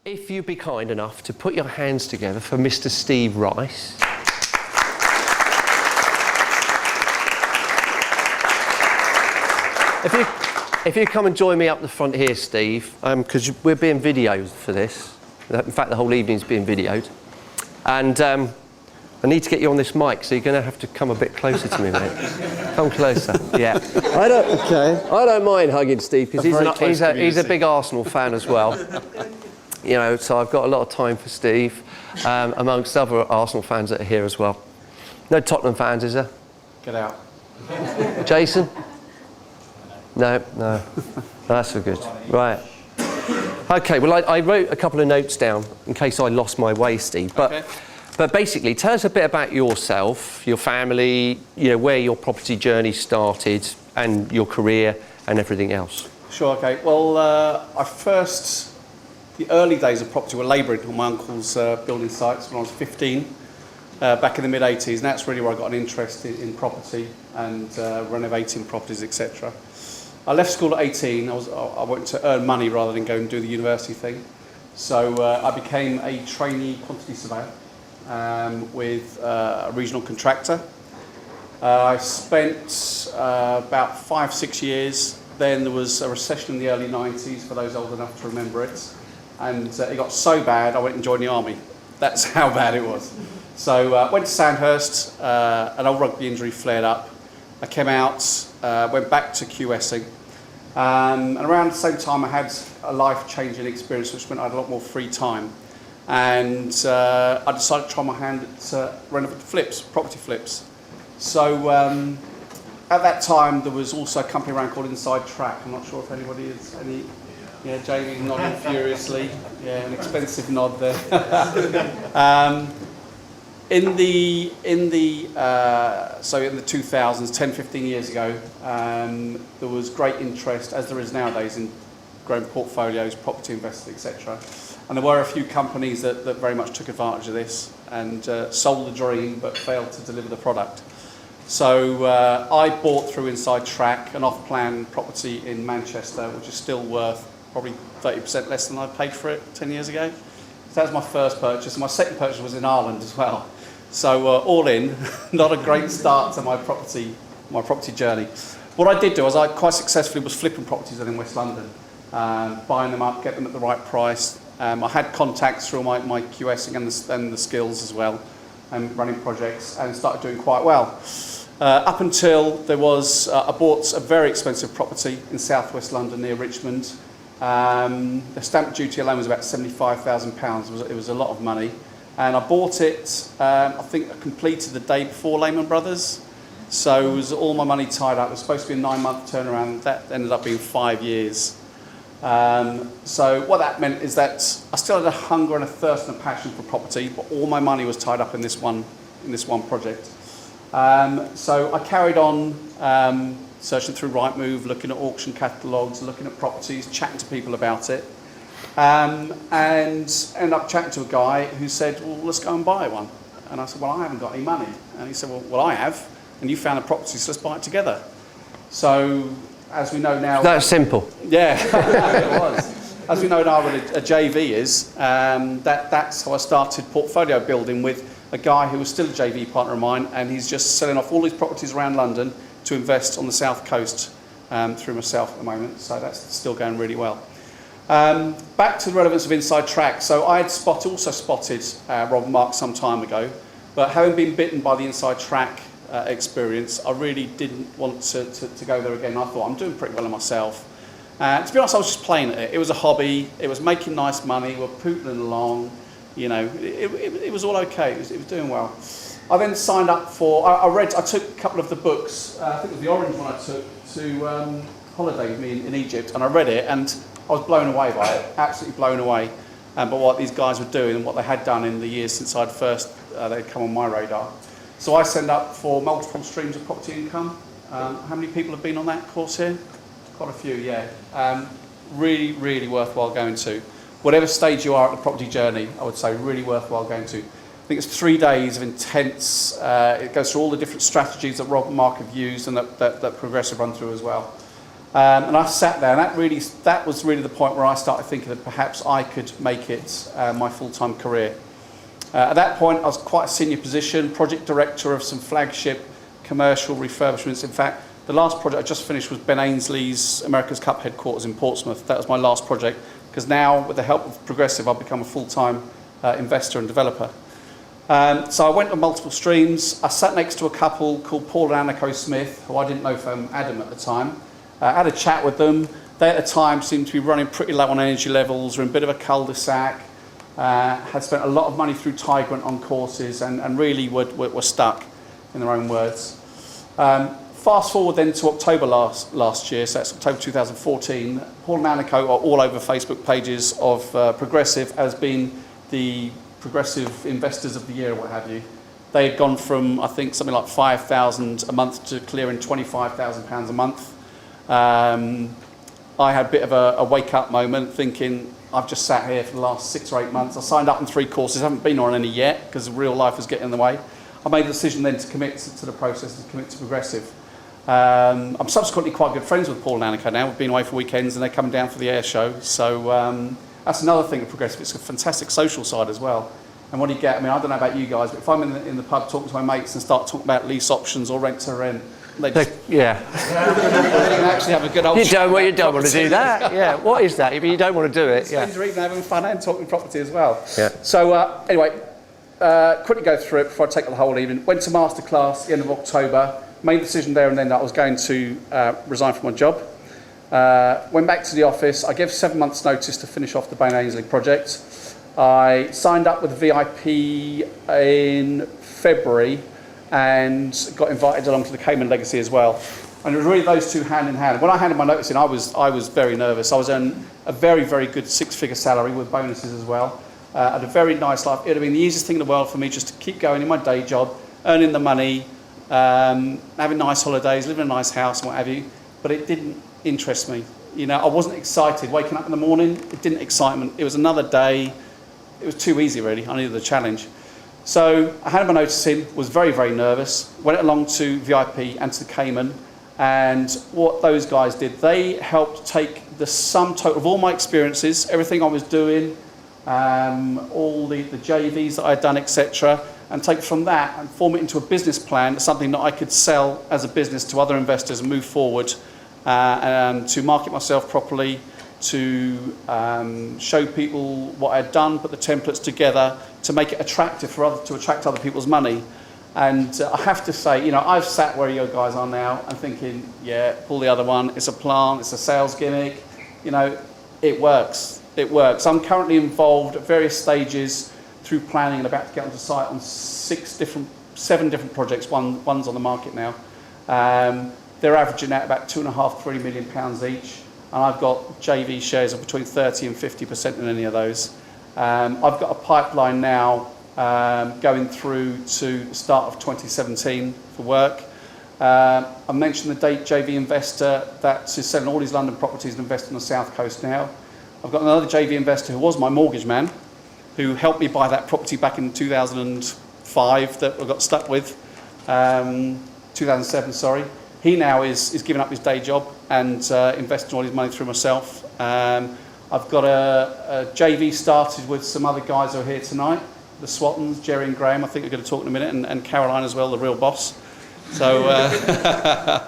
If you'd be kind enough to put your hands together for Mr. Steve Rice. If you come and join me up the front here, Steve, because we're being videoed for this. In fact, the whole evening's being videoed. And I need to get you on this mic, so you're going to have to come a bit closer to me, mate. Come closer. Yeah. I don't mind hugging Steve, because he's a big Arsenal fan as well. You know, so I've got a lot of time for Steve, amongst other Arsenal fans that are here as well. No Tottenham fans, is there? Get out. Jason? No. That's so good. Right. Okay, well, I wrote a couple of notes down in case I lost my way, Steve. But basically, tell us a bit about yourself, your family, you know, where your property journey started, and your career and everything else. Sure, okay. Well, the early days of property were labouring on my uncle's building sites when I was 15, back in the mid-80s, and that's really where I got an interest in property and renovating properties, etc. I left school at 18. I went to earn money rather than go and do the university thing. So I became a trainee quantity surveyor with a regional contractor. I spent about 5-6 years. Then there was a recession in the early 90s, for those old enough to remember it. And it got so bad, I went and joined the army. That's how bad it was. So I went to Sandhurst, an old rugby injury flared up. I came out, went back to QSing. And around the same time, I had a life-changing experience, which meant I had a lot more free time. And I decided to try my hand at property flips. So at that time, there was also a company around called Inside Track. I'm not sure if anybody is any. Yeah, Jamie nodding furiously. Yeah, an expensive nod there. In the 2000s, 10, 15 years ago, there was great interest, as there is nowadays, in growing portfolios, property investors, etc. And there were a few companies that very much took advantage of this and sold the dream but failed to deliver the product. So I bought through Inside Track an off-plan property in Manchester, which is still worth probably 30% less than I paid for it 10 years ago. So that was my first purchase. My second purchase was in Ireland as well. So all in, not a great start to my property journey. What I did do is I quite successfully was flipping properties in West London, buying them up, get them at the right price. I had contacts through my QSing and the skills as well, and running projects, and started doing quite well. Up until I bought a very expensive property in southwest London near Richmond. The stamp duty alone was about £75,000. It was a lot of money. And I bought it, I think I completed the day before Lehman Brothers. So it was all my money tied up. It was supposed to be a 9-month turnaround. That ended up being 5 years. So what that meant is that I still had a hunger and a thirst and a passion for property, but all my money was tied up in this one project. So I carried on searching through Rightmove, looking at auction catalogues, looking at properties, chatting to people about it. And ended up chatting to a guy who said, well, let's go and buy one. And I said, well, I haven't got any money. And he said, well, I have. And you found a property, so let's buy it together. So, as we know now... That's simple. Yeah, it was. As we know now what a JV is, that's how I started portfolio building with a guy who was still a JV partner of mine, and he's just selling off all his properties around London to invest on the south coast through myself at the moment. So that's still going really well. Back to the relevance of Inside Track. So I had also spotted Rob Mark some time ago, but having been bitten by the Inside Track experience, I really didn't want to go there again. I thought, I'm doing pretty well in myself. To be honest, I was just playing at it. It was a hobby. It was making nice money. We're pootling along. You know, it was all okay. It was doing well. I then signed up for, I took a couple of the books. I think it was the orange one I took to holiday with me in Egypt, and I read it, and I was blown away by it, absolutely blown away by what these guys were doing and what they had done in the years since they'd come on my radar. So I signed up for multiple streams of property income. How many people have been on that course here? Quite a few, yeah. Really, really worthwhile going to. Whatever stage you are at the property journey, I would say really worthwhile going to. I think it's 3 days of intense, it goes through all the different strategies that Rob and Mark have used and that Progressive run through as well. And I sat there, and that was really the point where I started thinking that perhaps I could make it my full-time career. At that point, I was quite a senior position, project director of some flagship commercial refurbishments. In fact, the last project I just finished was Ben Ainsley's America's Cup headquarters in Portsmouth. That was my last project, because now, with the help of Progressive, I've become a full-time investor and developer. So I went on multiple streams. I sat next to a couple called Paul and Anna Smith, who I didn't know from Adam at the time. I had a chat with them. They at the time seemed to be running pretty low on energy levels, were in a bit of a cul-de-sac, had spent a lot of money through Tigrant on courses, and really were stuck, in their own words. Fast forward then to October last year, so that's October 2014. Paul and Anna are all over Facebook pages of Progressive as being the Progressive Investors of the Year or what have you. They had gone from, I think, something like 5,000 a month to clearing £25,000 a month. I had a bit of a wake-up moment thinking, I've just sat here for the last 6 or 8 months. I signed up on 3 courses, haven't been on any yet because real life was getting in the way. I made the decision then to commit to the process, to commit to Progressive. I'm subsequently quite good friends with Paul and Annika now. We've been away for weekends and they're coming down for the air show. So that's another thing of Progressive. It's a fantastic social side as well. And what do you get? I mean, I don't know about you guys, but if I'm in the pub talking to my mates and start talking about lease options or rent to rent, they just they can actually have a good old you don't want to do that. Yeah, what is that? You don't want to do it. Yeah. You're even having fun and talking property as well. Yeah. So anyway, quickly go through it before I take the whole evening. Went to masterclass at the end of October. Made the decision there and then that I was going to resign from my job. Went back to the office. I gave 7 months' notice to finish off the Ben Ainsley project. I signed up with VIP in February and got invited along to the Cayman Legacy as well. And it was really those two hand in hand. When I handed my notice in, I was very nervous. I was earning a very, very good 6-figure salary with bonuses as well. Had a very nice life. It would have been the easiest thing in the world for me just to keep going in my day job, earning the money, having nice holidays, living in a nice house and what have you. But it didn't interest me. You know, I wasn't excited. Waking up in the morning, it didn't excite me. It was another day. It was too easy, really. I needed the challenge. So I handed my notice in, was very, very nervous, went along to VIP and to the Cayman, and what those guys did, they helped take the sum total of all my experiences, everything I was doing, all the JVs that I had done, etc., and take from that and form it into a business plan, something that I could sell as a business to other investors and move forward, and to market myself properly, to show people what I had done, put the templates together to make it attractive to attract other people's money. And I have to say, you know, I've sat where you guys are now and thinking, yeah, pull the other one. It's a plant, it's a sales gimmick. You know, it works. It works. I'm currently involved at various stages through planning and about to get onto site on 7 different projects. One's on the market now. They're averaging out about £2.5–3 million each. And I've got JV shares of between 30 and 50% in any of those. I've got a pipeline now going through to the start of 2017 for work. I mentioned the date JV investor that is selling all his London properties and investing on the south coast now. I've got another JV investor who was my mortgage man, who helped me buy that property back in 2005 that I got stuck with, 2007, sorry. He now is giving up his day job and investing all his money through myself. I've got a JV started with some other guys who are here tonight, the Swattons, Jerry and Graham. I think we're going to talk in a minute, and Caroline as well, the real boss. So,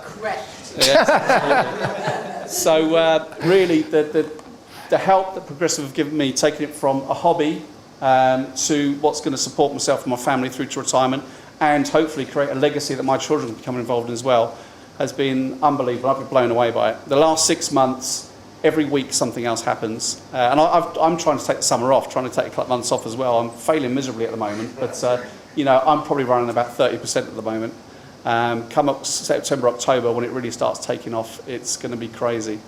correct. Yeah, so really, the help that Progressive have given me, taking it from a hobby to what's going to support myself and my family through to retirement, and hopefully create a legacy that my children can become involved in as well, has been unbelievable. I've been blown away by it. The last 6 months, every week something else happens. And I'm trying to take the summer off, trying to take a couple of months off as well. I'm failing miserably at the moment, but you know, I'm probably running about 30% at the moment. Come up September, October, when it really starts taking off, it's going to be crazy.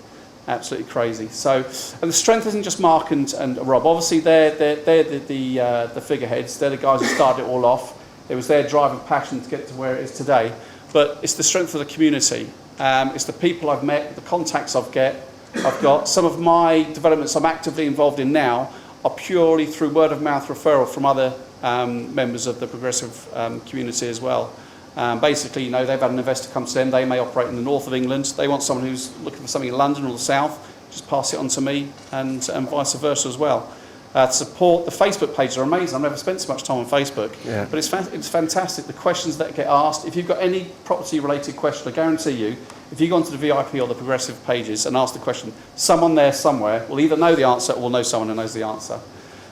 Absolutely crazy. So, and the strength isn't just Mark and Rob. Obviously, they're the figureheads. They're the guys who started it all off. It was their drive and passion to get to where it is today. But it's the strength of the community. It's the people I've met, the contacts I've got. Some of my developments I'm actively involved in now are purely through word of mouth referral from other members of the Progressive community as well. Basically, you know, they've had an investor come to them. They may operate in the north of England. They want someone who's looking for something in London or the south. Just pass it on to me, and vice versa as well. To support, the Facebook pages are amazing. I've never spent so much time on Facebook, but it's fantastic. The questions that get asked. If you've got any property-related question, I guarantee you, if you go onto the VIP or the Progressive pages and ask the question, someone there somewhere will either know the answer or will know someone who knows the answer.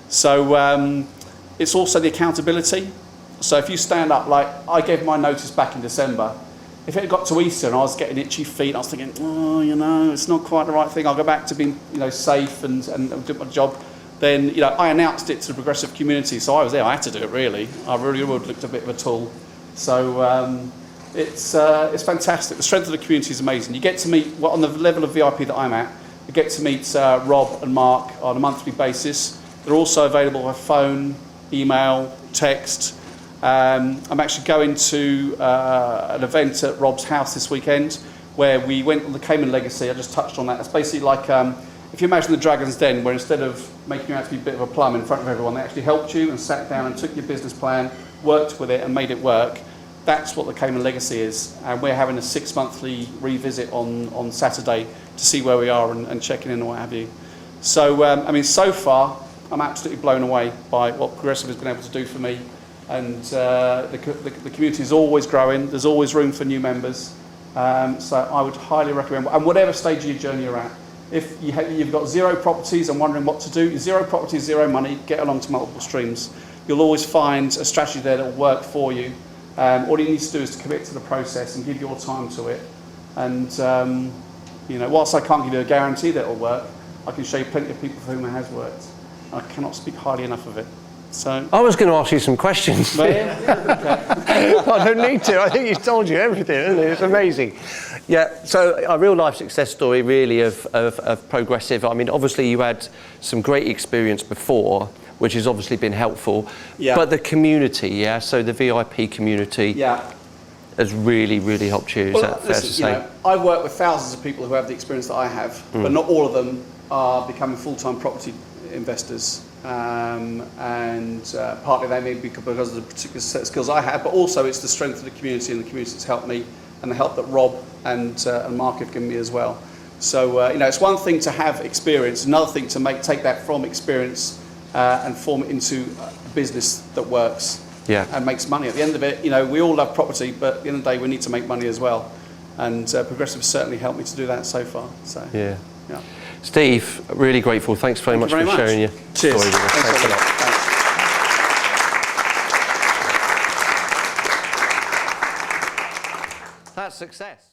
So it's also the accountability. So if you stand up, like I gave my notice back in December, if it got to Easter and I was getting itchy feet, I was thinking, oh, you know, it's not quite the right thing. I'll go back to being, you know, safe and do my job. Then, you know, I announced it to the Progressive community, so I was there. I had to do it, really. I really would looked a bit of a tool. So it's fantastic. The strength of the community is amazing. You get to meet, well, on the level of VIP that I'm at, you get to meet Rob and Mark on a monthly basis. They're also available by phone, email, text. I'm actually going to an event at Rob's house this weekend where we went on the Cayman Legacy. I just touched on that. It's basically like, if you imagine the Dragon's Den, where instead of making you out to be a bit of a plum in front of everyone, they actually helped you and sat down and took your business plan, worked with it and made it work. That's what the Cayman Legacy is. And we're having a 6-monthly revisit on Saturday to see where we are and checking in and what have you. So, I mean, so far, I'm absolutely blown away by what Progressive has been able to do for me. And the community is always growing. There's always room for new members. So I would highly recommend, and whatever stage of your journey you're at, if you've got 0 properties and wondering what to do, 0 properties, 0 money, get along to multiple streams. You'll always find a strategy there that will work for you. All you need to do is to commit to the process and give your time to it. And you know, whilst I can't give you a guarantee that it will work, I can show you plenty of people for whom it has worked. I cannot speak highly enough of it. So I was going to ask you some questions. Well, yeah, I don't need to. I think you've told you everything, isn't it? It's amazing. Yeah, so a real life success story really of Progressive. I mean, obviously you had some great experience before, which has obviously been helpful. Yeah. But the community, yeah, so the VIP community has really, really helped you. Is that fair to say? You know, I work with thousands of people who have the experience that I have, but not all of them are becoming full-time property investors. Partly they may be because of the particular set of skills I have, but also it's the strength of the community and the community that's helped me, and the help that Rob and Mark have given me as well. So you know, it's one thing to have experience, another thing to take that from experience and form it into a business that works and makes money. At the end of it, you know, we all love property, but at the end of the day, we need to make money as well. And Progressive has certainly helped me to do that so far. So yeah. Steve, really grateful. Thanks very much for sharing your story with us. Thanks a lot. That's success.